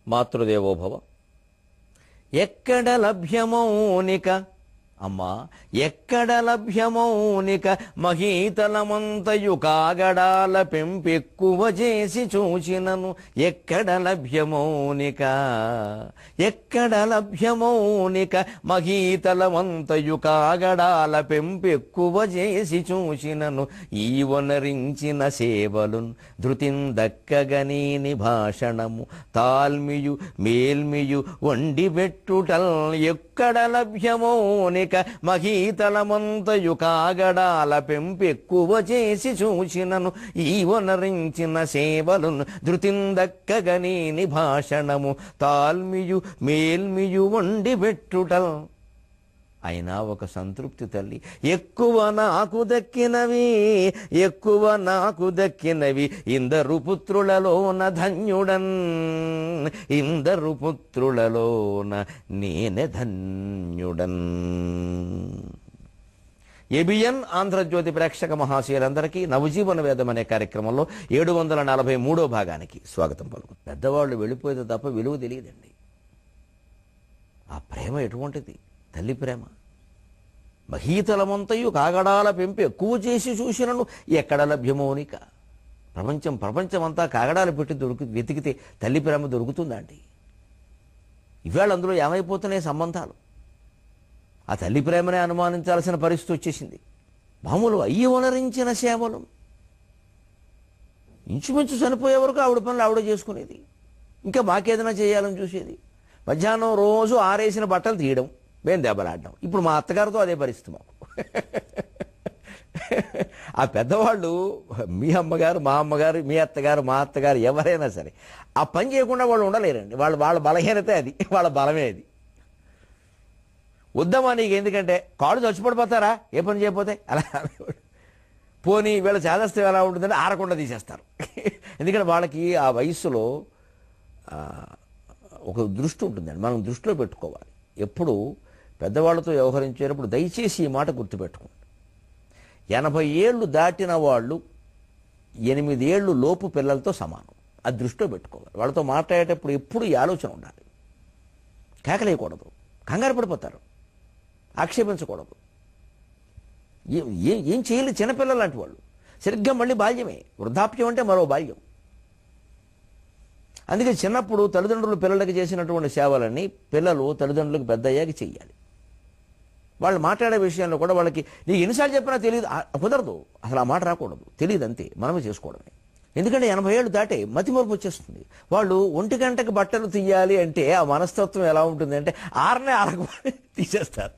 మాతృదేవోభవ. ఎక్కడ లభ్యమౌనిక అమ్మా, ఎక్కడ లభ్యమౌనిక మహీతలమంతయు కాగడాల పెంపెక్కువ చేసి చూచినను. ఎక్కడ లభ్యమౌనిక, ఎక్కడ లభ్యమౌనిక మహీతలమంతయు కాగడాల పెంపెక్కువ చేసి చూచినను. ఈ వనరించిన సేవలు ధృతిందక్కగనీని భాషణము తాల్మియు మేల్మియు వండి పెట్టుటల్. ఎక్కడ లభ్యమౌనిక మహీతలమంతయు కాగడాల పెంపెక్కువ చేసి చూచినను. ఈ వనరించిన సేవలను ధృతిందక్కగనీని భాషణము తాల్మియు మేల్మియు వండి పెట్టుటల్. అయినా ఒక సంతృప్తి తల్లి. ఎక్కువ నాకు దక్కినవి, ఎక్కువ నాకు దక్కినవి ఇందరు పుత్రులలోన ధన్యుడన్, ఇందరు పుత్రులలోన నేనే ధన్యుడన్. ఏబిఎన్ ఆంధ్రజ్యోతి ప్రేక్షక మహాశయులందరికీ నవజీవన వేదం అనే కార్యక్రమంలో 743వ భాగానికి స్వాగతం పలుకు. పెద్దవాళ్ళు వెళ్ళిపోయేది తప్ప విలువ తెలియదండి. ఆ ప్రేమ ఎటువంటిది? తల్లి ప్రేమ. మహీతలమంతయు కాగడాల పెంపు ఎక్కువ చేసి చూసినను. ఎక్కడ లభ్యమౌనిక. ప్రపంచమంతా కాగడాలు పెట్టి వెతికితే తల్లి ప్రేమ దొరుకుతుందా అండి? ఇవాళ అందులో ఏమైపోతున్నాయి సంబంధాలు? ఆ తల్లి ప్రేమనే అనుమానించాల్సిన పరిస్థితి వచ్చేసింది. మామూలు అయ్యి వనరించిన సేవలు. ఇంచుమించు చనిపోయే వరకు ఆవిడ పనులు ఆవిడ చేసుకునేది. ఇంకా మాకేదైనా చేయాలని చూసేది. మధ్యాహ్నం రోజు ఆరేసిన బట్టలు తీయడం, మేము దెబ్బలాడడం. ఇప్పుడు మా అత్తగారితో అదే పరిస్థితి మాకు. ఆ పెద్దవాళ్ళు, మీ అమ్మగారు, మా అమ్మగారు, మీ అత్తగారు, మా అత్తగారు, ఎవరైనా సరే ఆ పని చేయకుండా వాళ్ళు ఉండలేరండి. వాళ్ళ బలహీనత అది, వాళ్ళ బలమే అది. వద్దమ్మా నీకు, ఎందుకంటే కాళ్ళు చచ్చిపడిపోతారా ఏ పని చేయకపోతే అలా. పోనీ వీళ్ళ చేదస్తం ఎలా ఉంటుందంటే ఆరకుండా తీసేస్తారు. ఎందుకంటే వాళ్ళకి ఆ వయస్సులో ఒక దృష్టి ఉంటుందండి. మనం దృష్టిలో పెట్టుకోవాలి. ఎప్పుడు పెద్దవాళ్ళతో వ్యవహరించేటప్పుడు దయచేసి ఈ మాట గుర్తుపెట్టుకోండి. 80 ఏళ్ళు దాటిన వాళ్ళు 8 ఏళ్ళు లోపు పిల్లలతో సమానం. అది దృష్టిలో పెట్టుకోవాలి. వాళ్ళతో మాట్లాడేటప్పుడు ఎప్పుడు ఈ ఆలోచన ఉండాలి. కేకలేయకూడదు, కంగారు పడిపోతారు, ఆక్షేపించకూడదు. ఏం చేయలేదు చిన్నపిల్లలు లాంటి వాళ్ళు. సరిగ్గా మళ్ళీ బాల్యమే. వృద్ధాప్యం అంటే మరో బాల్యం. అందుకే చిన్నప్పుడు తల్లిదండ్రులు పిల్లలకి చేసినటువంటి సేవలన్నీ పిల్లలు తల్లిదండ్రులకు పెద్ద అయ్యాక చెయ్యాలి. వాళ్ళు మాట్లాడే విషయంలో కూడా వాళ్ళకి నీకు ఎన్నిసార్లు చెప్పినా తెలియదు, కుదరదు, అసలు ఆ మాట రాకూడదు, తెలియదు, అంతే, మనమే చేసుకోవడమే. ఎందుకంటే 80 ఏళ్ళు దాటే మతిమరుపు వచ్చేస్తుంది. వాళ్ళు 1 గంటకి బట్టలు తీయాలి అంటే ఆ మనస్తత్వం ఎలా ఉంటుంది అంటే 6నే ఆరకపోతే తీసేస్తారు.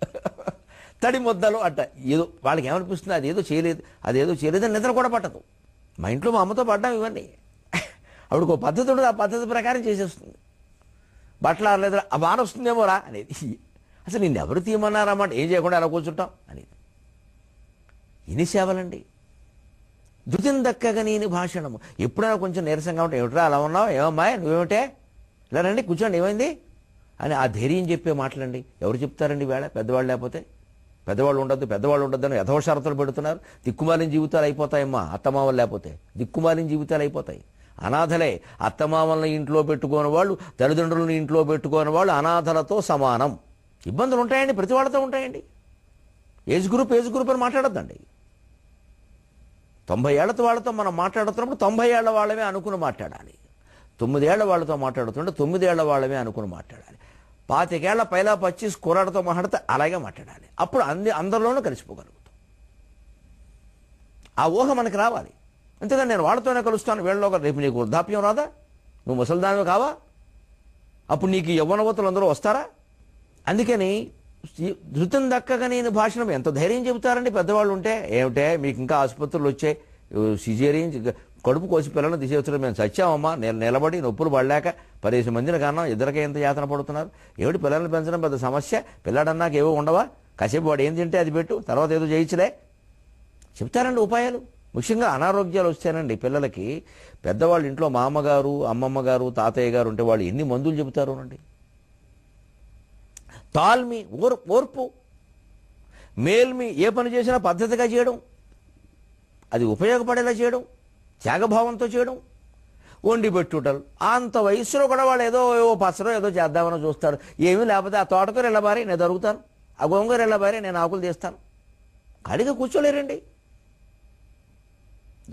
తడి ముద్దలు అట్ట ఏదో వాళ్ళకి ఏమనిపిస్తుంది, అదేదో చేయలేదని నిద్ర కూడా పట్టదు. మా ఇంట్లో మా అమ్మతో పడ్డాం ఇవన్నీ. ఆవిడకు ఒక పద్ధతి ఉండదు, ఆ పద్ధతి ప్రకారం చేసేస్తుంది. బట్టలు ఆరలేదు, ఆ వాన వస్తుందేమో రా అనేది. అసలు నిన్ను ఎవరు తీయమన్నారన్నమాట, ఏం చేయకుండా ఎలా కూర్చుంటాం అనేది. ఎన్ని సేవలండి. ధృతిని దక్కగా నేను భాషణము. ఎప్పుడైనా కొంచెం నీరసంగా ఉంటే ఏమిట్రా అలా ఉన్నావు, ఏమమ్మా నువ్వేమిటే, ఇలా రండి కూర్చోండి, ఏమైంది అని ఆ ధైర్యం చెప్పే మాటలండి. ఎవరు చెప్తారండి వేళ? పెద్దవాళ్ళు లేకపోతే. పెద్దవాళ్ళు ఉండొద్దు అని యథవ షరతులు పెడుతున్నారు. దిక్కుమాలిన జీవితాలు అయిపోతాయమ్మా అత్తమామలు లేకపోతే. దిక్కుమాలిన జీవితాలు అయిపోతాయి. అనాథలే. అత్తమామల్ని ఇంట్లో పెట్టుకోని వాళ్ళు, తల్లిదండ్రులను ఇంట్లో పెట్టుకోని వాళ్ళు అనాథలతో సమానం. ఇబ్బందులు ఉంటాయండి, ప్రతి వాళ్ళతో ఉంటాయండి. ఏజ్ గ్రూప్ అని మాట్లాడొద్దండి. 90 ఏళ్ల వాళ్ళతో మనం మాట్లాడుతున్నప్పుడు 90 ఏళ్ల వాళ్ళమే అనుకుని మాట్లాడాలి. 9 ఏళ్ల వాళ్ళతో మాట్లాడుతుంటే 9 ఏళ్ల వాళ్ళమే అనుకుని మాట్లాడాలి. 25 ఏళ్ల పైలా 25 కుర్రాడితో మాట్లాడితే అలాగే మాట్లాడాలి. అప్పుడు అందరిలోనూ కలిసిపోగలుగుతాం. ఆ ఊహ మనకి రావాలి. అంతేగాని నేను వాళ్ళతోనే కలుస్తాను, వీళ్ళలో రేపు నీకు వృద్ధాప్యం రాదా, నువ్వు ముసలిదానివి కావా, అప్పుడు నీకు యవ్వనవతులు అందరూ వస్తారా? అందుకని ధృతిని దక్కగా నేను భాషణం ఎంత ధైర్యం చెబుతారండి పెద్దవాళ్ళు ఉంటే. ఏమిటే మీకు ఇంకా ఆసుపత్రులు వచ్చాయి, సిజేరియన్ కడుపు కోసి పిల్లలను తీసేస్తున్నారు, మేము చచ్చామమ్మా, నేను నిలబడి నొప్పులు పడలేక 10 మందిని కన్నా ఇద్దరికే ఎంత యాతన పడుతున్నారు. ఏమిటి పిల్లల్ని పెంచడం పెద్ద సమస్య, పిల్లాడన్నాక ఏవో ఉండవా, కాసేపు వాడు ఏం తింటే అది పెట్టు, తర్వాత ఏదో చేయించలే చెప్తారండి ఉపాయాలు. ముఖ్యంగా అనారోగ్యాలు వస్తానండి పిల్లలకి. పెద్దవాళ్ళు ఇంట్లో మా అమ్మగారు, అమ్మమ్మ గారు, తాతయ్య గారు ఉంటే వాళ్ళు ఎన్ని మందులు చెబుతారు అండి. తాల్మి ఓర్పు, మేల్మి, ఏ పని చేసినా పద్ధతిగా చేయడం, అది ఉపయోగపడేలా చేయడం, త్యాగభావంతో చేయడం. వండి పెట్టుటలు. అంత వయసులో కూడా వాళ్ళు ఏదో పచ్చడో ఏదో చేద్దామని చూస్తాడు. ఏమీ లేకపోతే ఆ తోటకూర వెళ్ళబారి నేను దొరుకుతాను, ఆ గోంగూర వెళ్ళబారి నేను ఆకులు తీస్తాను. ఖాళీగా కూర్చోలేరండి.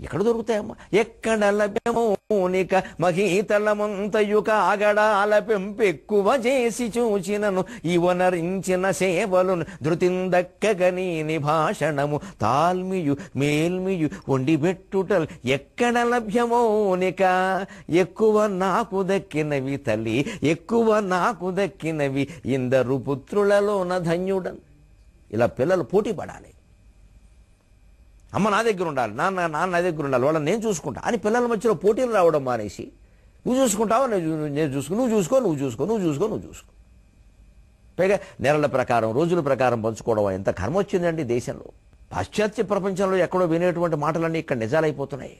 ఎక్కడ దొరుకుతాయమ్మా? ఎక్కడ లభ్యమోనిక మహీతలమంతయుక అగడాల పెంపెక్కువ చేసి చూచినను ఇవనరించిన సేవలు ధృతిందక్కగని నిభాషణము తాల్మియు మేల్మియు వండి పెట్టుటల్ ఎక్కడ లభ్యమోనిక. ఎక్కువ నాకు దక్కినవి తల్లి, ఎక్కువ నాకు దక్కినవి ఇందరు పుత్రులలోన ధన్యుడన్. ఇలా పిల్లలు పోటీ పడాలి. అమ్మ నా దగ్గర ఉండాలి, నాన్న నా దగ్గర ఉండాలి, వాళ్ళని నేను చూసుకుంటా అని పిల్లల మధ్యలో పోటీలు రావడం మానేసి నువ్వు చూసుకుంటావా, నేను చూసుకో, నువ్వు చూసుకో, నువ్వు చూసుకో, నువ్వు చూసుకో, నువ్వు చూసుకో. పైగా నెలల ప్రకారం రోజుల ప్రకారం పంచుకోవడం ఎంత కర్మ వచ్చిందండి దేశంలో. పాశ్చాత్య ప్రపంచంలో ఎక్కడో వినేటువంటి మాటలన్నీ ఇక్కడ నిజాలైపోతున్నాయి.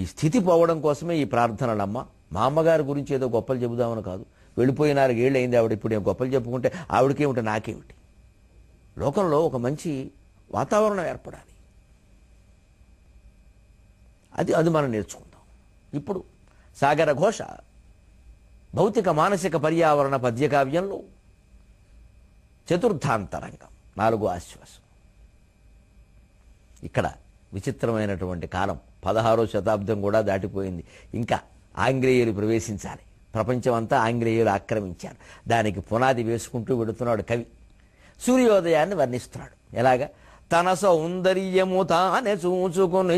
ఈ స్థితి పోవడం కోసమే ఈ ప్రార్థనలమ్మ. మా అమ్మగారి గురించి ఏదో గొప్పలు చెబుదామని కాదు. వెళ్ళిపోయి 4 ఏళ్ళు అయింది ఆవిడ. ఇప్పుడు నేను గొప్పలు చెప్పుకుంటే ఆవిడకేమిటి నాకేమిటి? లోకంలో ఒక మంచి వాతావరణం ఏర్పడాలి. అది మనం నేర్చుకుందాం. ఇప్పుడు సాగర ఘోష భౌతిక మానసిక పర్యావరణ పద్యకావ్యంలో చతుర్థాంతరంగం 4వ ఆశ్వాసం. ఇక్కడ విచిత్రమైనటువంటి కాలం. 16వ శతాబ్దం కూడా దాటిపోయింది. ఇంకా ఆంగ్లేయులు ప్రవేశించాలి. ప్రపంచం అంతా ఆంగ్లేయులు ఆక్రమించారు. దానికి పునాది వేసుకుంటూ వెడుతున్నాడు కవి. సూర్యోదయాన్ని వర్ణిస్తున్నాడు. ఎలాగా? తన సౌందర్యము తానే చూచుకొని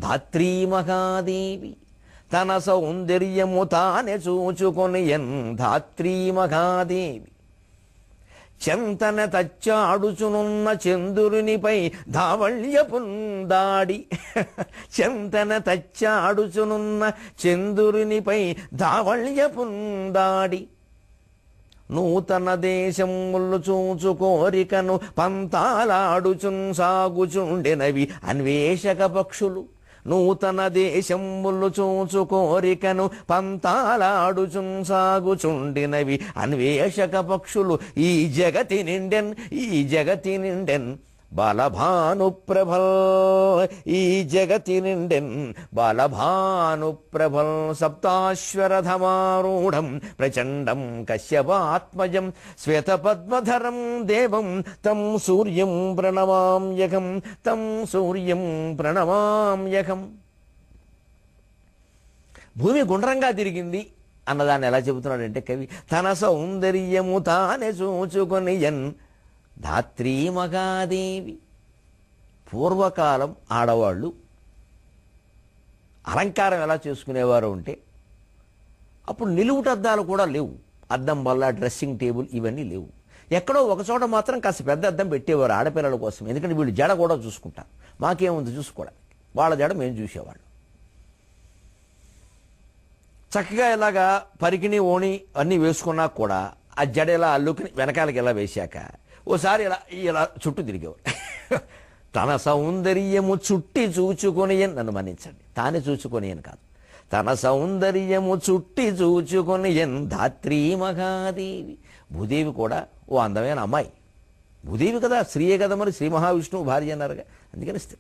ధాత్రీ మహాదేవి, తన సౌందర్యము తానే చూచుకొని ధాత్రీ మహాదేవి, చెంతన తచ్చాడుచునున్న చంద్రునిపై ధావళ్యపుందాడి, చెంతన తచ్చాడుచునున్న చంద్రునిపై ధావళ్యపుందాడి, నూతన దేశములు చూచు కోరికను పంతాలాడుచున్ సాగుచుండెనవి అన్వేషక పక్షులు, నూతన దేశములు చూచు కోరికను పంతాలాడుచున్ సాగుచుండినవి అన్వేషక పక్షులు. ఈ జగతి నిండెన్ బాలభాను ప్రభల్, ఈ జగతి నిండెన్ బాలభాను ప్రభల్. సప్తాశ్వరధమారూఢం ప్రచండం కశ్యపాత్మజం శ్వేతపద్మధరం దేవం తం సూర్యం ప్రణమామ్యహం, తం సూర్యం ప్రణమామ్యహం. భూమి గుండ్రంగా తిరిగింది అన్నదాన్ని ఎలా చెబుతున్నాడంటే కవి, తన సౌందర్యము తానే చూచుకొని ధాత్రీ మహాదేవి. పూర్వకాలం ఆడవాళ్ళు అలంకారం ఎలా చేసుకునేవారు అంటే అప్పుడు నిలువుటద్దాలు కూడా లేవు. అద్దం వల్ల డ్రెస్సింగ్ టేబుల్ ఇవన్నీ లేవు. ఎక్కడో ఒకచోట మాత్రం కాస్త పెద్ద అద్దం పెట్టేవారు ఆడపిల్లల కోసం. ఎందుకంటే వీళ్ళు జడ కూడా చూసుకుంటారు. మాకేముంది చూసుకోవడానికి, వాళ్ళ జడ మేము చూసేవాళ్ళు. చక్కగా ఇలాగా పరికిని ఓణి అన్నీ వేసుకున్నా కూడా ఆ జడ ఇలా అల్లుకుని వెనకాలకి ఇలా వేశాక ఓసారి ఇలా చుట్టూ తిరిగేవారు. తన సౌందర్యము చుట్టి చూచుకొని, నన్ను మన్నించండి, తానే చూచుకొని అని కాదు, తన సౌందర్యము చుట్టి చూచుకొని ధాత్రీ మహాదేవి. భూదేవి కూడా ఓ అందమైన అమ్మాయి. భూదేవి కదా, స్త్రీయే కదా, మరి శ్రీ మహావిష్ణువు భార్య అన్నారుగా, అందుకని స్త్రీ.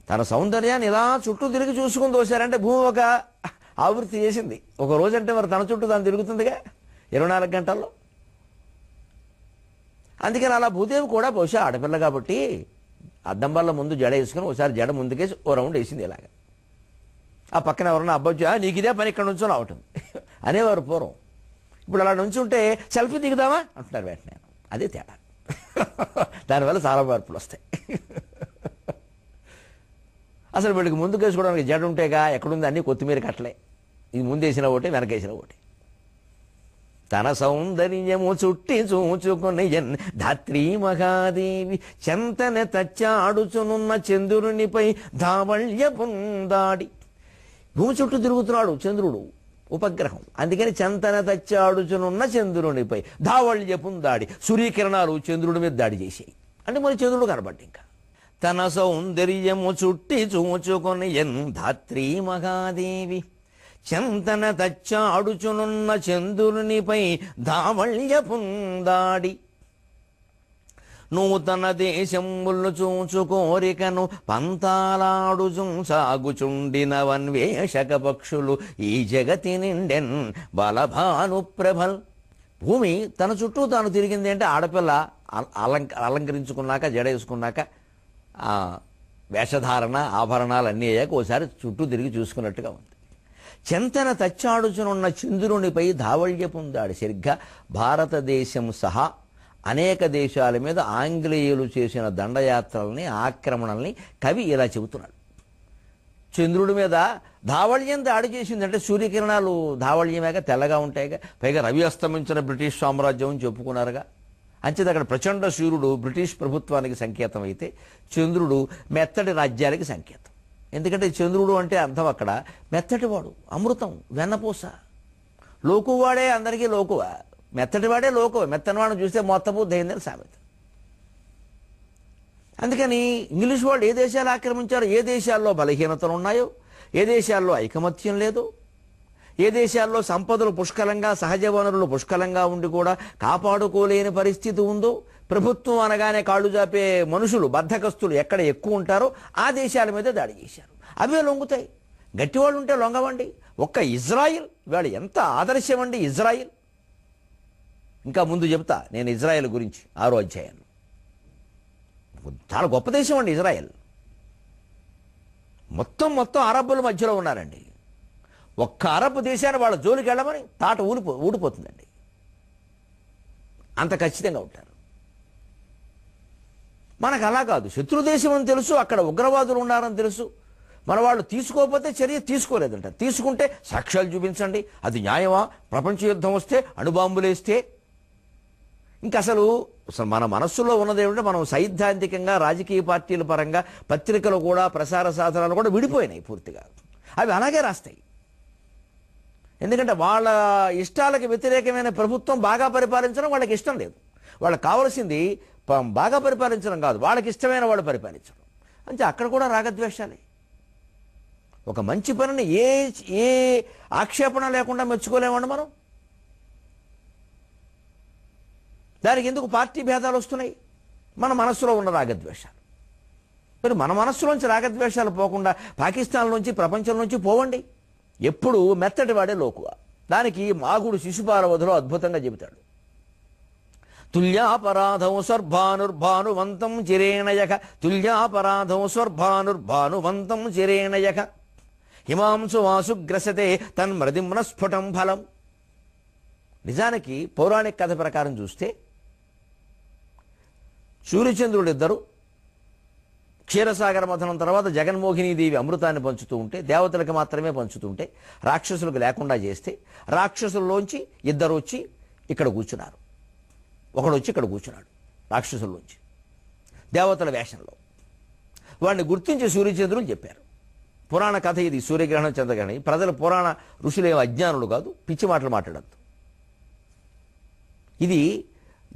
తన సౌందర్యాన్ని ఇలా చుట్టూ తిరిగి చూసుకుని దోశారంటే భూమి ఒక ఆవృత్తి చేసింది. ఒక రోజంటే మరి తన చుట్టూ తాను తిరుగుతుందిగా 24 గంటల్లో. అందుకని అలా భూదేవి కూడా బహుశా ఆడపిల్ల కాబట్టి అద్దం వల్ల ముందు జడ వేసుకుని ఒకసారి జడ ముందుకేసి ఓ రౌండ్ వేసింది ఇలాగ. ఆ పక్కన ఎవరన్నా అబ్బాయి నీకు ఇదే పని ఇక్కడ నుంచో రావటం అనేవారు పూర్వం. ఇప్పుడు అలా నుంచి ఉంటే సెల్ఫీ దిగుదామా అంటున్నారు వెంటనే. అదే తేడా. దానివల్ల చాలా మార్పులు వస్తాయి. అసలు వీళ్ళకి ముందుకు వేసుకోవడానికి జడ ఉంటేగా, ఎక్కడుంది అన్నీ కొత్తిమీర కట్టలే. ఇది ముందేసిన ఒకటి వెనకేసిన ఒకటి. తన సౌందర్యము చుట్టి చూచుకొని ధాత్రీ మహాదేవి, చెంతన తచ్చాడుచునున్న చంద్రునిపై ధావళ్య పుందాడి. భూమి చుట్టూ తిరుగుతున్నాడు చంద్రుడు, ఉపగ్రహం. అందుకని చెంతన తచ్చాడుచునున్న చంద్రునిపై ధావళ్య పుందాడి. సూర్యకిరణాలు చంద్రుడి మీద దాడి చేసాయి అంటే మరి చంద్రుడు కనబడ్డ. ఇంకా తన సౌందర్యము చుట్టి చూచుకొని ధాత్రీ మహాదేవి, చెంతన తచ్చాడుచునున్న చంద్రునిపై ధావళ్య పుందాడి. నూతన దేశములు చూచు కోరికను పంతాలాడుచు సాగుచుండినవన్వేషక పక్షులు ఈ జగతి నిండెన్ బలభాను ప్రభల్. భూమి తన చుట్టూ తాను తిరిగింది అంటే ఆడపిల్ల అలంకరించుకున్నాక జడ వేసుకున్నాక వేషధారణ ఆభరణాలు అన్నీ అయ్యాక ఓసారి చుట్టూ తిరిగి చూసుకున్నట్టుగా ఉంది. చెంతన తచ్చాడుచునున్న చంద్రునిపై ధావళ్య పొందాడు. సరిగ్గా భారతదేశం సహా అనేక దేశాల మీద ఆంగ్లేయులు చేసిన దండయాత్రల్ని ఆక్రమణల్ని కవి ఇలా చెబుతున్నాడు. చంద్రుడి మీద ధావళ్యం దాడి చేసిందంటే సూర్యకిరణాలు ధావళ్యమేగా తెల్లగా ఉంటాయిగా, పైగా రవి అస్తమించిన బ్రిటిష్ సామ్రాజ్యం అని చెప్పుకున్నారుగా. అంచేది అక్కడ ప్రచండ సూర్యుడు బ్రిటిష్ ప్రభుత్వానికి సంకేతం అయితే చంద్రుడు మెత్తటి రాజ్యానికి సంకేతం. ఎందుకంటే చంద్రుడు అంటే అర్థం అక్కడ మెత్తటివాడు, అమృతం, వెన్నపూస. లోకువాడే అందరికీ లోకువ, మెత్తటివాడే లోకువ. మెత్తనివాడిని చూస్తే మొత్తబుద్ధి అయిందని సామెత. అందుకని ఇంగ్లీష్ వాళ్ళు ఏ దేశాలు ఆక్రమించారో, ఏ దేశాల్లో బలహీనతలు ఉన్నాయో, ఏ దేశాల్లో ఐకమత్యం లేదో, ఏ దేశాల్లో సంపదలు పుష్కలంగా సహజ వనరులు పుష్కలంగా ఉండి కూడా కాపాడుకోలేని పరిస్థితి ఉందో, ప్రభుత్వం అనగానే కాళ్ళు చాపే మనుషులు బద్ధకస్తులు ఎక్కడ ఎక్కువ ఉంటారో ఆ దేశాల మీద దాడి చేశారు. అవే లొంగుతాయి. గట్టివాళ్ళు ఉంటే లొంగవండి. ఒక్క ఇజ్రాయిల్ వాళ్ళు ఎంత ఆదర్శం అండి. ఇజ్రాయిల్ ఇంకా ముందు చెప్తా నేను ఇజ్రాయెల్ గురించి 6వ అధ్యాయంలో. చాలా గొప్ప దేశం అండి ఇజ్రాయెల్. మొత్తం అరబ్బుల మధ్యలో ఉన్నారండి. ఒక్క అరబ్ దేశాన్ని వాళ్ళ జోలికి వెళ్ళమని తాట ఊడిపోతుందండి. అంత ఖచ్చితంగా ఉంటారు. మనకు అలా కాదు. శత్రు దేశం అని తెలుసు, అక్కడ ఉగ్రవాదులు ఉన్నారని తెలుసు. మన వాళ్ళు తీసుకోకపోతే చర్య తీసుకోలేదంట. తీసుకుంటే సాక్ష్యాలు చూపించండి. అది న్యాయమా? ప్రపంచ యుద్ధం వస్తే అణుబాంబులేస్తే ఇంకా అసలు మన మనస్సులో ఉన్నది ఏమిటంటే మనం సైద్ధాంతికంగా రాజకీయ పార్టీల పరంగా పత్రికలు కూడా ప్రసార సాధనాలు కూడా విడిపోయినాయి పూర్తిగా. అవి అలాగే రాస్తాయి. ఎందుకంటే వాళ్ళ ఇష్టాలకు వ్యతిరేకమైన ప్రభుత్వం బాగా పరిపాలించడం వాళ్ళకి ఇష్టం లేదు. వాళ్ళకి కావాల్సింది బాగా పరిపాలించడం కాదు, వాళ్ళకి ఇష్టమైన వాళ్ళు పరిపాలించడం. అంటే అక్కడ కూడా రాగద్వేషాలే. ఒక మంచి పనిని ఏ ఆక్షేపణ లేకుండా మెచ్చుకోలేమండి మనం. దానికి ఎందుకు పార్టీ భేదాలు వస్తున్నాయి? మన మనస్సులో ఉన్న రాగద్వేషాలు. మరి మన మనస్సులోంచి రాగద్వేషాలు పోకుండా పాకిస్తాన్ నుంచి ప్రపంచం నుంచి పోవండి. ఎప్పుడు మెత్తటి వాడే లోకువ. దానికి మాగుడు శిశుపాలవధిలో అద్భుతంగా చెబుతాడు. తుల్యాపరాధం స్వర్భానుర్భానువంతం చిరేణయక, తుల్యాపరాధం స్వర్భానుర్భానువంతం చిరేణయక, హిమాంసు వాసుగ్రసతే తన్మృదిమ్న స్ఫుటం ఫలం. నిజానికి పౌరాణిక కథ ప్రకారం చూస్తే సూర్యచంద్రుడు ఇద్దరు క్షీరసాగర మథనం తర్వాత జగన్మోహినీదేవి అమృతాన్ని పంచుతూ ఉంటే, దేవతలకు మాత్రమే పంచుతుంటే, రాక్షసులకు లేకుండా చేస్తే, రాక్షసుల్లోంచి ఇద్దరు వచ్చి ఇక్కడ కూర్చున్నారు. ఒకడు వచ్చి ఇక్కడ కూర్చున్నాడు రాక్షసుల్లోంచి దేవతల వేషంలో. వాడిని గుర్తించి సూర్యచంద్రులు చెప్పారు. పురాణ కథ ఇది. సూర్యగ్రహణం చంద్రగ్రహణం. ప్రజలు పురాణ ఋషులేం అజ్ఞానులు కాదు, పిచ్చి మాటలు మాట్లాడద్దు. ఇది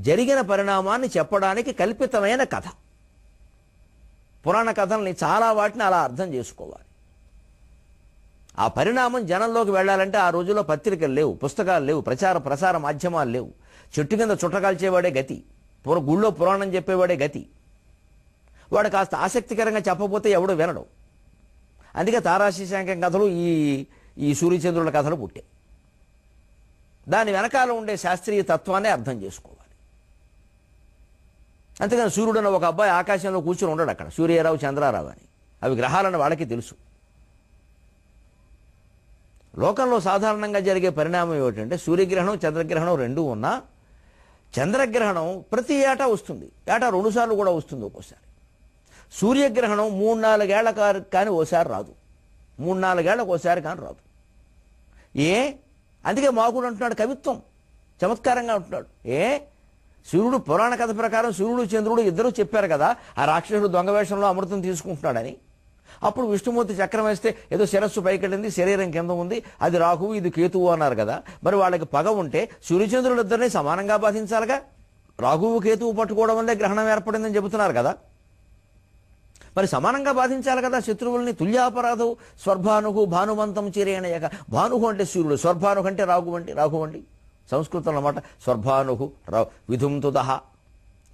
జరిగిన పరిణామాన్ని చెప్పడానికి కల్పితమైన కథ. పురాణ కథల్ని చాలా వాటిని అలా అర్థం చేసుకోవాలి. ఆ పరిణామం జనంలోకి వెళ్ళాలంటే ఆ రోజుల్లో పత్రికలు లేవు, పుస్తకాలు లేవు, ప్రసార మాధ్యమాలు లేవు. చెట్టు కింద చుట్టకాల్చేవాడే గతి, గుళ్ళో పురాణం చెప్పేవాడే గతి. వాడు కాస్త ఆసక్తికరంగా చెప్పకపోతే ఎవడు వినడు. అందుకే తారాశిశాంకం కథలు ఈ సూర్యచంద్రుల కథలు పుట్టాయి. దాని వెనకాల ఉండే శాస్త్రీయ తత్వాన్ని అర్థం చేసుకోవాలి. అంతేగాని సూర్యుడన్న ఒక అబ్బాయి ఆకాశంలో కూర్చుని ఉండడు అక్కడ, సూర్యరావు చంద్రారావు అని. అవి గ్రహాలను వాళ్ళకి తెలుసు. లోకంలో సాధారణంగా జరిగే పరిణామం ఏమిటంటే సూర్యగ్రహణం చంద్రగ్రహణం రెండూ ఉన్నా చంద్రగ్రహణం ప్రతి ఏటా వస్తుంది. ఏటా 2 సార్లు కూడా వస్తుంది. ఒక్కోసారి సూర్యగ్రహణం 3-4 ఏళ్ల కానీ ఓసారి రాదు. 3-4 ఏళ్లకు ఓసారి కానీ రాదు. అందుకే మాకుడు అంటున్నాడు కవిత్వం చమత్కారంగా అంటున్నాడు. సూర్యుడు పురాణ కథ ప్రకారం సూర్యుడు చంద్రుడు ఇద్దరు చెప్పారు కదా ఆ రాక్షసుడు దొంగ వేషంలో అమృతం తీసుకుంటున్నాడని. అప్పుడు విష్ణుమూర్తి చక్రం వేస్తే ఏదో శిరస్సు పైకెళ్ళింది, శరీరం కింద ఉంది, అది రాహువు ఇది కేతువు అన్నారు కదా. మరి వాళ్ళకి పగ ఉంటే సూర్యచంద్రులు ఇద్దరిని సమానంగా బాధించాలిగా. రాహువు కేతువు పట్టుకోవడం వల్లే గ్రహణం ఏర్పడిందని చెబుతున్నారు కదా. మరి సమానంగా బాధించాలి కదా శత్రువుల్ని. తుల్యాపరాధు స్వర్భానుహు భానువంతం చిరేణయక. భానుహు అంటే సూర్యుడు, స్వర్భాను అంటే రాఘువండి సంస్కృతం అన్నమాట. స్వర్భానుహు విధుంతుదహ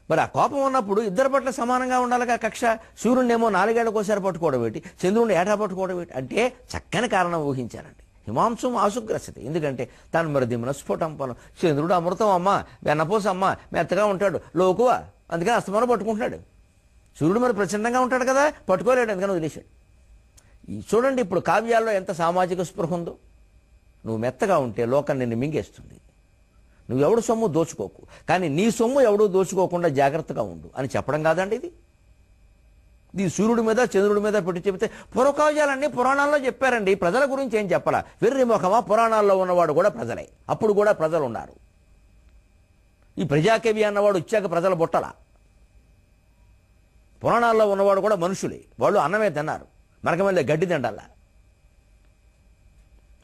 మరి ఆ కోపం ఉన్నప్పుడు ఇద్దరి పట్ల సమానంగా ఉండాలిగా కక్ష. సూర్యుడినేమో 4 ఏళ్లకోసారి పట్టుకోవడం ఏంటి, చంద్రుడిని ఏటా పట్టుకోవడం ఏంటి అంటే చక్కని కారణం ఊహించారండి. హిమాంశం ఆశుగ్రసతి, ఎందుకంటే తను మరిదిమున స్ఫుటం పలం. చంద్రుడు అమృతం అమ్మ, వెన్నపోస అమ్మ, మెత్తగా ఉంటాడు, లోకువ, అందుకని అస్తమానం పట్టుకుంటున్నాడు. సూర్యుడు మరి ప్రచండంగా ఉంటాడు కదా, పట్టుకోలేడు, అందుకని వదిలేశాడు. చూడండి ఇప్పుడు కావ్యాల్లో ఎంత సామాజిక స్పృహ ఉందో. నువ్వు మెత్తగా ఉంటే లోకం నిన్ను మింగేస్తుంది. నువ్వు ఎవడు సొమ్ము దోచుకోకు, కానీ నీ సొమ్ము ఎవడూ దోచుకోకుండా జాగ్రత్తగా ఉండు అని చెప్పడం కాదండి ఇది. ఇది సూర్యుడి మీద చంద్రుడి మీద పెట్టి చెబితే పూర్వకావ్యాలన్నీ పురాణాల్లో చెప్పారండి. ప్రజల గురించి ఏం చెప్పాలా? వెర్రి ముఖమా, పురాణాల్లో ఉన్నవాడు కూడా ప్రజలే, అప్పుడు కూడా ప్రజలు ఉన్నారు. ఈ ప్రజాకవి అన్నవాడు వచ్చాక ప్రజల బుట్టల. పురాణాల్లో ఉన్నవాడు కూడా మనుషులే, వాళ్ళు అన్నమే తిన్నారు, మనకి మళ్ళీ గడ్డి తిండాల.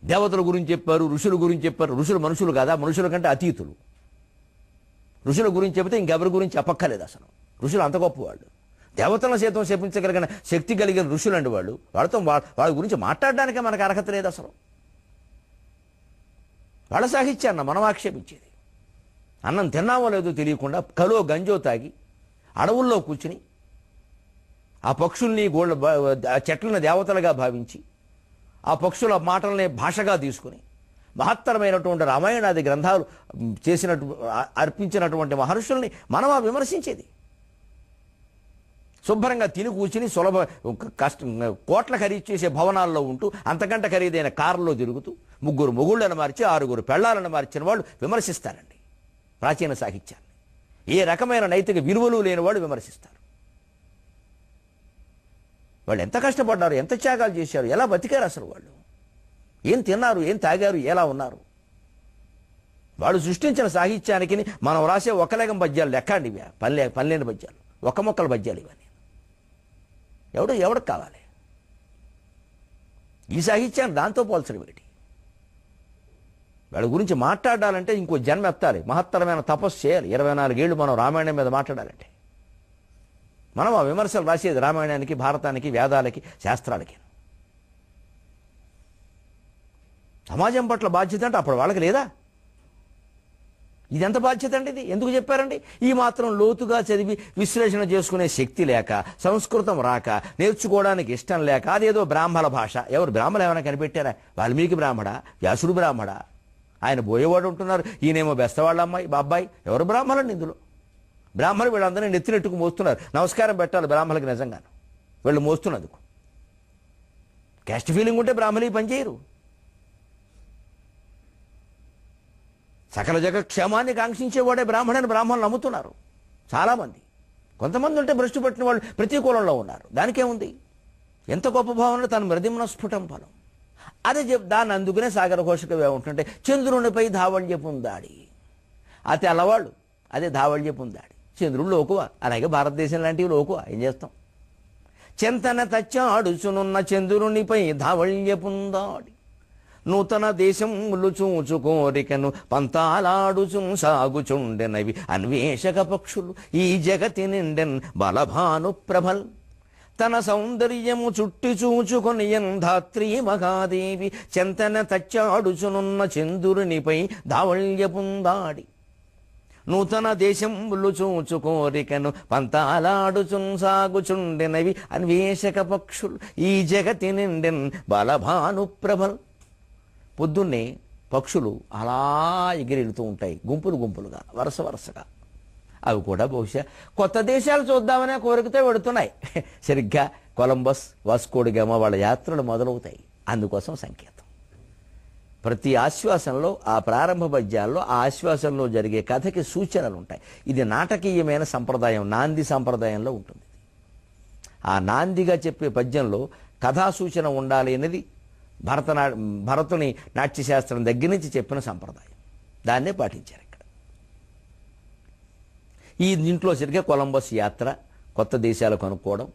దేవతల గురించి చెప్పారు, ఋషుల గురించి చెప్పారు. ఋషులు మనుషులు కాదా? మనుషుల కంటే అతీతులు. ఋషుల గురించి చెబితే ఇంకెవరి గురించి చెప్పక్కర్లేదు అసలు. ఋషులు అంత గొప్పవాళ్ళు. దేవతలను సైతం శపించగలిగిన శక్తి కలిగిన ఋషులు అండి వాళ్ళు. వాళ్ళ గురించి మాట్లాడడానికే మనకు అర్హత లేదు అసలు. వాళ్ళ సాహిత్యాన్ని మనం ఆక్షేపించేది. అన్నం తిన్నామో లేదో తెలియకుండా కలో గంజో తాగి అడవుల్లో కూర్చుని ఆ పక్షుల్ని చెట్లను దేవతలుగా భావించి ఆ పక్షుల మాటలనే భాషగా తీసుకుని మహత్తరమైనటువంటి రామాయణాది గ్రంథాలు అర్పించినటువంటి మహర్షుల్ని మనం విమర్శించేది. శుభ్రంగా తిని కూర్చుని కోట్ల ఖరీదు చేసే భవనాల్లో ఉంటూ అంతకంటే ఖరీదైన కారులో తిరుగుతూ 3 మొగుళ్ళను మార్చి 6 పెళ్లాలను మార్చిన వాళ్ళు విమర్శిస్తారండి ప్రాచీన సాహిత్యాన్ని. ఏ రకమైన నైతిక విలువలు లేని వాళ్ళు విమర్శిస్తారు. వాళ్ళు ఎంత కష్టపడ్డారు, ఎంత త్యాగాలు చేశారు, ఎలా బతికారు, అసలు వాళ్ళు ఏం తిన్నారు, ఏం తాగారు, ఎలా ఉన్నారు. వాళ్ళు సృష్టించిన సాహిత్యానికి మనం రాసే ఒకలేగం పద్యాలు లెక్క అండి. ఇవి పల్లెని పద్యాలు, ఒక మొక్కల పద్యాలు ఇవన్నీ. ఎవడికి కావాలి ఈ సాహిత్యాన్ని? దాంతో పోల్చడం ఏంటి? వాళ్ళ గురించి మాట్లాడాలంటే ఇంకో జన్మ ఎత్తాలి, మహత్తరమైన తపస్సు చేయాలి. 24 ఏళ్ళు మనం రామాయణం మీద మాట్లాడాలంటే. మనం ఆ విమర్శలు రాసేది రామాయణానికి, భారతానికి, వేదాలకి, శాస్త్రాలకి. సమాజం పట్ల బాధ్యత అంటే అప్పుడు వాళ్ళకి లేదా? ఇది ఎంత బాధ్యత అండి? ఇది ఎందుకు చెప్పారండి? ఈ మాత్రం లోతుగా చదివి విశ్లేషణ చేసుకునే శక్తి లేక, సంస్కృతం రాక, నేర్చుకోవడానికి ఇష్టం లేక, అదేదో బ్రాహ్మణ భాష. ఎవరు బ్రాహ్మణులు ఏమైనా కనిపెట్టారా? వాల్మీకి బ్రాహ్మణ, వ్యాసుడు బ్రాహ్మణ, ఆయన బోయేవాడు ఉంటున్నారు, ఈయనేమో బెస్తవాళ్ళ అమ్మాయి బాబ్బాయి. ఎవరు బ్రాహ్మణులు ఇందులో? బ్రాహ్మణులు వీళ్ళందరినీ నెత్తినెట్టుకు మోస్తున్నారు. నమస్కారం పెట్టాలి బ్రాహ్మణులకి నిజంగాను, వీళ్ళు మోస్తున్నందుకు. క్యాస్ట్ ఫీలింగ్ ఉంటే బ్రాహ్మణులు పనిచేయరు. సకల జగత్ క్షేమాన్ని కాంక్షించేవాడే బ్రాహ్మణులు నమ్ముతున్నారు చాలామంది. కొంతమంది ఉంటే భ్రష్టు పట్టిన వాళ్ళు ప్రతికూలంలో ఉన్నారు. దానికేముంది? ఎంత గొప్ప భావన, తను మృదిమున స్ఫుటం ఫలం. అదే దాన్ని అందుకునే సాగర ఘోషకవే ఉంటుంటే చంద్రునిపై ధావళ్యపు ఉందాడి. ఆ తెల్లవాళ్ళు అదే ధావళ్యపు ఉందాడి. చంద్రుడు లోకువ, అలాగే భారతదేశం లాంటివి లోకువ. ఏం చేస్తాం? చెంతన తచ్చాడుచునున్న చంద్రునిపై ధావళ్యపుందాడి, నూతన దేశములు చూచుకోరికను పంతాలాడుచున్ సాగుచుండెనవి అన్వేషక పక్షులు ఈ జగతి నిండెన్ బలభాను ప్రభల్. తన సౌందర్యము చుట్టి చూచుకొని ధాత్రీ మహాదేవి చెంతన తచ్చాడుచునున్న చంద్రునిపై ధావళ్యపుందాడి, నూతన దేశములు చూచుకోరికను పంతాలాడుచున్ సాగుచుండెనవి అన్వేషక పక్షులు ఈ జగతి నిండెన్ బలభాను ప్రభల్. పొద్దున్నే పక్షులు అలా ఎగిరెళ్తూ ఉంటాయి, గుంపులుగా, వరుసగా. అవి కూడా బహుశా కొత్త దేశాలు చూద్దామనే కోరికతో వెడుతున్నాయి. సరిగ్గా కొలంబస్, వాస్కోడిగామా వాళ్ళ యాత్రలు మొదలవుతాయి. అందుకోసం సంకేతం. ప్రతి ఆశ్వాసంలో, ఆ ప్రారంభ పద్యాల్లో ఆ ఆశ్వాసంలో జరిగే కథకి సూచనలు ఉంటాయి. ఇది నాటకీయమైన సంప్రదాయం, నాంది సంప్రదాయంలో ఉంటుంది. ఆ నాందిగా చెప్పే పద్యంలో కథా సూచన ఉండాలి అనేది భరతుని నాట్యశాస్త్రం దగ్గర నుంచి చెప్పిన సంప్రదాయం. దాన్నే పాటించారు ఇక్కడ. ఈ దీంట్లో సరిగ్గా కొలంబస్ యాత్ర, కొత్త దేశాలు కనుక్కోవడం,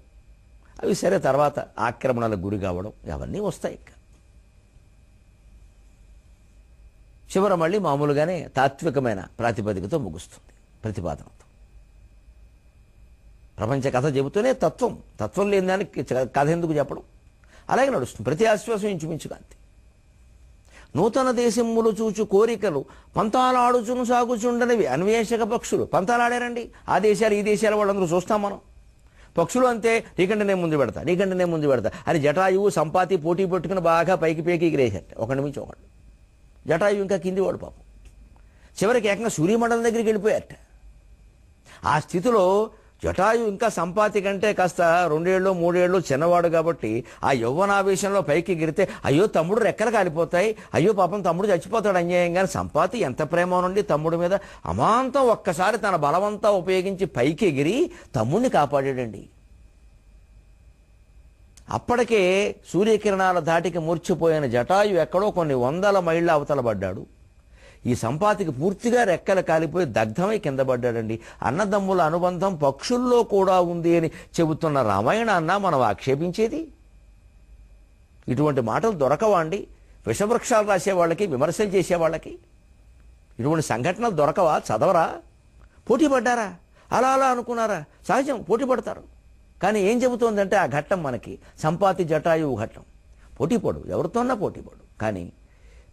అవి సరే తర్వాత ఆక్రమణలకు గురి కావడం, అవన్నీ వస్తాయి. ఇక్కడ చివర మళ్ళీ మామూలుగానే తాత్వికమైన ప్రాతిపదికతో ముగుస్తుంది, ప్రతిపాదనతో. ప్రపంచ కథ చెబుతూనే తత్వం లేని దానికి కథ ఎందుకు చెప్పడం? అలాగే నడుస్తుంది ప్రతి ఆశ్వాసం ఇంచుమించుగా అంతే. నూతన దేశములు చూచు కోరికలు పంతాలాడుచును సాగుచుండనివి అన్వేషక పక్షులు. పంతాలాడారండి ఆ దేశాలు ఈ దేశాల వాళ్ళందరూ చూస్తాం మనం. పక్షులు అంతే, నీకంటే నేను ముందు పెడతా, నీకంటే నేను ముందు పెడతా అని జటాయువు సంపాతి పోటీ పెట్టుకుని బాగా పైకి పేకి ఎగిరేశారు ఒకటి మించి ఒకటి. జటాయువు ఇంకా కింది వాడు పాపం. చివరికి ఏకంగా సూర్యమండలం దగ్గరికి వెళ్ళిపోయారట. ఆ స్థితిలో జటాయు ఇంకా సంపాతి కంటే కాస్త 2 ఏళ్ళు 3 ఏళ్ళు చిన్నవాడు కాబట్టి ఆ యవ్వనావేశంలో పైకి ఎగిరితే అయ్యో తమ్ముడు రెక్కలు కాలిపోతాయి, అయ్యో పాపం తమ్ముడు చచ్చిపోతాడు అన్యాయంగా. సంపాతి ఎంత ప్రేమ నుండి తమ్ముడి మీద అమాంతం ఒక్కసారి తన బలవంతా ఉపయోగించి పైకి ఎగిరి తమ్ముడిని కాపాడాడండి. అప్పటికే సూర్యకిరణాల ధాటికి మూర్చిపోయిన జటాయు ఎక్కడో కొన్ని 100 మైళ్ళ అవతల పడ్డాడు. ఈ సంపాతికి పూర్తిగా రెక్కలు కాలిపోయి దగ్ధమై కింద పడ్డాడండి. అన్నదమ్ముల అనుబంధం పక్షుల్లో కూడా ఉంది అని చెబుతున్న రామాయణాన్న మనం ఆక్షేపించేది? ఇటువంటి మాటలు దొరకవాండి విషవృక్షాలు రాసేవాళ్ళకి, విమర్శలు చేసేవాళ్ళకి? ఇటువంటి సంఘటనలు దొరకవా? చదవరా? పోటీ పడ్డారా? అలా అలా అనుకున్నారా? సహజం, పోటీ పడతారు. కానీ ఏం చెబుతోందంటే ఆ ఘట్టం మనకి సంపాతి జటాయువు ఘట్టం. పోటీపడు, ఎవరితోన్నా పోటీపడు, కానీ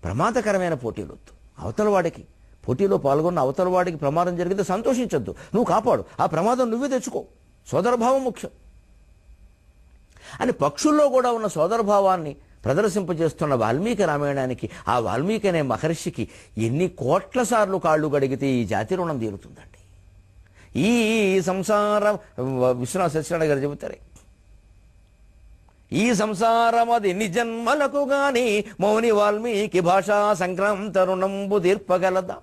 ప్రమాదకరమైన పోటీలు వద్దు. అవతలవాడికి పోటీలో పాల్గొన్న అవతలవాడికి ప్రమాదం జరిగితే సంతోషించొద్దు, నువ్వు కాపాడు, ఆ ప్రమాదం నువ్వే తెచ్చుకో. సోదరభావం ముఖ్యం అని పక్షుల్లో కూడా ఉన్న సోదరభావాన్ని ప్రదర్శింపజేస్తున్న వాల్మీకి రామాయణానికి, ఆ వాల్మీకి అనే మహర్షికి ఎన్ని కోట్ల సార్లు కాళ్ళు గడిగితే ఈ జాతి రుణం తీరుతుందండి. ఈ సంసారం విశ్వనాథ సత్యనారాయణ గారు చెబుతారే, ఈ సంసారం అది నిజన్మలకు గాని మౌని వాల్మీకి భాషా సంక్రాంత రుణంబు తీర్పగలదా.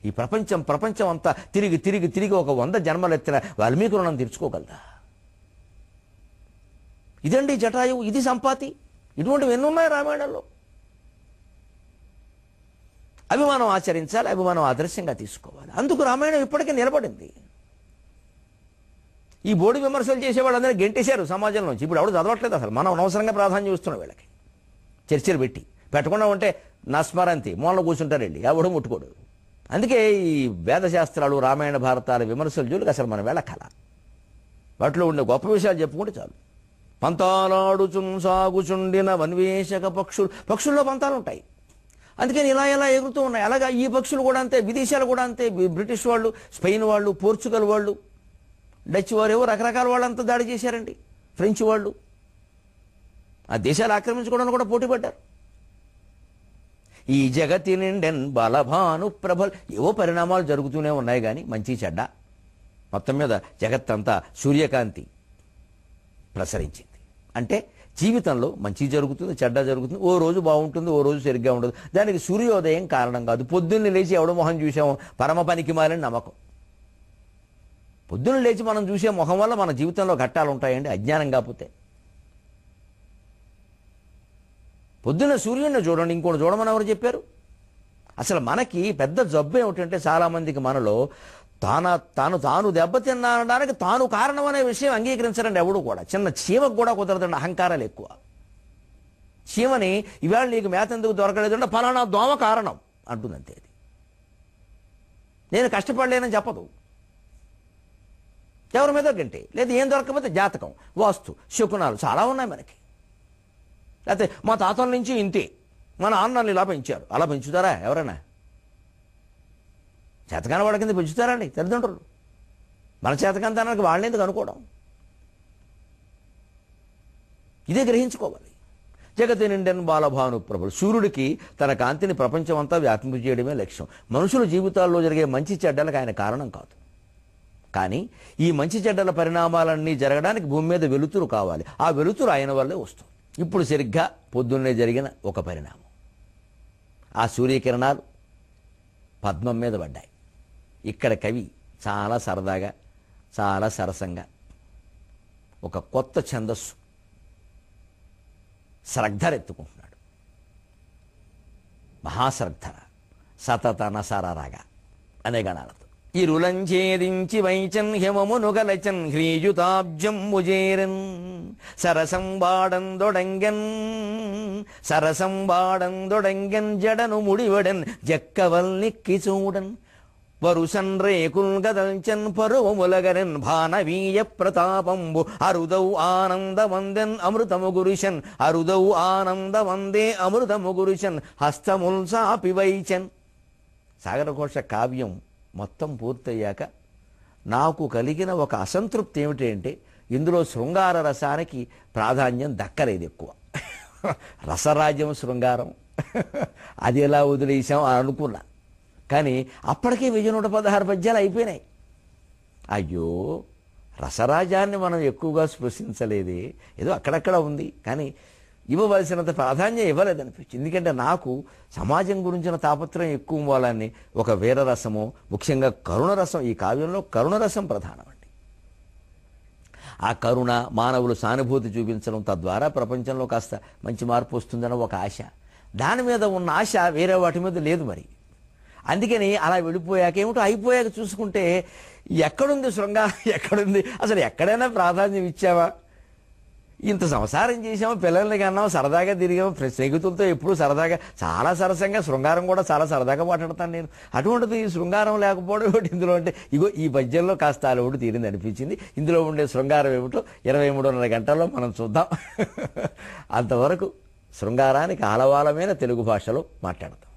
ఈ ప్రపంచం అంతా తిరిగి తిరిగి తిరిగి ఒక 100 జన్మలెత్తిన వాల్మీకి రుణం తీర్చుకోగలదా? ఇదండి జటాయువు, ఇది సంపాతి. ఇటువంటివి ఎన్నున్నాయి రామాయణంలో. అవి మనం ఆచరించాలి, అవి మనం ఆదర్శంగా తీసుకోవాలి. అందుకు రామాయణం ఇప్పటికీ నిలబడింది. ఈ బోడి విమర్శలు చేసేవాళ్ళందరూ గెంటేశారు సమాజం నుంచి. ఇప్పుడు ఎవడు చదవట్లేదు అసలు. మనం అనవసరంగా ప్రాధాన్యం ఇస్తున్నాం వీళ్ళకి. చర్చలు పెట్టకుండా ఉంటే నస్మరంతి మూలలో కూర్చుంటారండి, ఎవడు ముట్టుకోడు. అందుకే ఈ వేదశాస్త్రాలు రామాయణ భారతాల విమర్శలు జోలికి అసలు మనం వెళ్ళకల. వాటిలో ఉండే గొప్ప విషయాలు చెప్పుకుంటే చాలు. పంతాలాడుచున్ సాగుచుండిన వన్వేషక పక్షుల్లో పంతాలు ఉంటాయి. అందుకని ఇలా ఎగురుతూ ఉన్నాయి. అలాగా ఈ పక్షులు కూడా అంతే, విదేశాలు కూడా అంతే. బ్రిటిష్ వాళ్ళు, స్పెయిన్ వాళ్ళు, పోర్చుగల్ వాళ్ళు, డచ్ వారు, ఏవో రకరకాల వాళ్ళంతా దాడి చేశారండి. ఫ్రెంచ్ వాళ్ళు ఆ దేశాలు ఆక్రమించుకోవడానికి కూడా పోటీ పడ్డారు. ఈ జగతి నిండెన్ బలభాను ప్రభల్, ఏవో పరిణామాలు జరుగుతూనే ఉన్నాయి. కానీ మంచి చెడ్డ మొత్తం మీద జగత్తంతా సూర్యకాంతి ప్రసరించింది. అంటే జీవితంలో మంచి జరుగుతుంది, చెడ్డ జరుగుతుంది. ఓ రోజు బాగుంటుంది, ఓ రోజు సరిగ్గా ఉండదు. దానికి సూర్యోదయం కారణం కాదు. పొద్దున్నే లేచి ఎవడ మొహం చూసామో పరమ పనికి మాలని నమ్మకం. పొద్దున్న లేచి మనం చూసే మొహం వల్ల మన జీవితంలో ఘట్టాలు ఉంటాయండి, అజ్ఞానం కాకపోతే. పొద్దున్న సూర్యుడిని చూడండి, ఇంకోటి చూడమని ఎవరు చెప్పారు? అసలు మనకి పెద్ద జబ్బు ఏమిటంటే చాలామందికి మనలో తాను దెబ్బతిన్నడానికి తాను కారణం అనే విషయం అంగీకరించరండి ఎవడు కూడా. చిన్న చీమకు కూడా కుదరదండి, అహంకారాలు ఎక్కువ. చీమని ఇవాళ నీకు మేత ఎందుకు దొరకలేదంటే ఫలానా దోమ కారణం అంటుందంతే. అది నేను కష్టపడలేనని చెప్పదు. ఎవరి మీద గంటే లేదు, ఏం దొరకకపోతే జాతకం, వాస్తు, శకునాలు చాలా ఉన్నాయి మనకి. లేకపోతే మా తాతల నుంచి ఇంతే, మా నాన్నలు ఇలా పెంచారు. అలా పెంచుతారా ఎవరైనా? చేతకాని వాడి కింద పెంచుతారండి తల్లిదండ్రులు. మన చేతకాంతానికి వాళ్ళని ఎందుకు అనుకోవడం? ఇదే గ్రహించుకోవాలి. జగతి నిండెన్ బాలభాను ప్రభులు, సూర్యుడికి తన కాంతిని ప్రపంచం అంతా వ్యాపింపజేయడమే లక్ష్యం. మనుషుల జీవితాల్లో జరిగే మంచి చెడ్డలకు ఆయన కారణం కాదు. కానీ ఈ మంచి చెడ్డల పరిణామాలన్నీ జరగడానికి భూమి మీద వెలుతురు కావాలి. ఆ వెలుతురు ఆయన వల్లే వస్తుంది. ఇప్పుడు సరిగ్గా పొద్దున్నే జరిగిన ఒక పరిణామం, ఆ సూర్యకిరణాలు పద్మం మీద పడ్డాయి. ఇక్కడ కవి చాలా సరదాగా, చాలా సరసంగా ఒక కొత్త ఛందస్సు శ్రద్ధరెత్తుకుంటున్నాడు. మహాశ్రద్ధ సతత నసరరాగా అనే గణాలతో ఇరులంఛేదించి వైచన్ హిమమును గలచన్ హ్రీయుతాబ్జం ముజేరన్ సరసంబాడందొడంగన్ జడను ముడివడన్ జక్కవల్నిక్కి చూడన్. వరుసన్ రేకుల్ గదంచన్ పరువములగరెన్ భానవీయ ప్రతాపంబు అరుదౌ ఆనందమందెన్ అమృతము గురిషన్ అరుదౌ ఆనందమందే అమృతము గురిషన్ హస్తముల్ సాపి వైచన్. సాగరఘోష కావ్యం మొత్తం పూర్తయ్యాక నాకు కలిగిన ఒక అసంతృప్తి ఏమిటి అంటే ఇందులో శృంగార రసానికి ప్రాధాన్యం దక్కలేదు ఎక్కువ. రసరాజ్యం శృంగారం అది ఎలా వదిలేసాం అని అనుకున్నా. కానీ అప్పటికే 1116 పద్యాలు అయిపోయినాయి. అయ్యో, రసరాజాన్ని మనం ఎక్కువగా స్పృశించలేదే, ఏదో అక్కడక్కడ ఉంది కానీ ఇవ్వవలసినంత ప్రాధాన్యం ఇవ్వలేదనిపించింది. ఎందుకంటే నాకు సమాజం గురించిన తాపత్రయం ఎక్కువ ఇవ్వాలని ఒక వీరరసము, ముఖ్యంగా కరుణరసం, ఈ కావ్యంలో కరుణరసం ప్రధానమండి. ఆ కరుణ, మానవులు సానుభూతి చూపించడం, తద్వారా ప్రపంచంలో కాస్త మంచి మార్పు వస్తుందన్న ఒక ఆశ, దాని మీద ఉన్న ఆశ వేరే వాటి మీద లేదు. మరి అందుకని అలా వెళ్ళిపోయాక ఏమిటో అయిపోయాక చూసుకుంటే ఎక్కడుంది శృంగారం, ఎక్కడుంది అసలు, ఎక్కడైనా ప్రాధాన్యం ఇచ్చావా? ఇంత సంసారం చేసాము, పిల్లల్ని కన్నాము, సరదాగా తిరిగాము, స్నేహితులతో ఎప్పుడూ సరదాగా, చాలా సరసంగా, శృంగారం కూడా చాలా సరదాగా మాట్లాడతాను నేను. అటువంటిది శృంగారం లేకపోవడం ఏమిటి ఇందులో అంటే, ఇగో ఈ పద్యంలో కాస్త అలవాటు తీరింది అనిపించింది. ఇందులో ఉండే శృంగారం ఏమిటో 23:30 గంటల్లో మనం చూద్దాం. అంతవరకు శృంగారానికి ఆలవాలమైన తెలుగు భాషలో మాట్లాడతాం.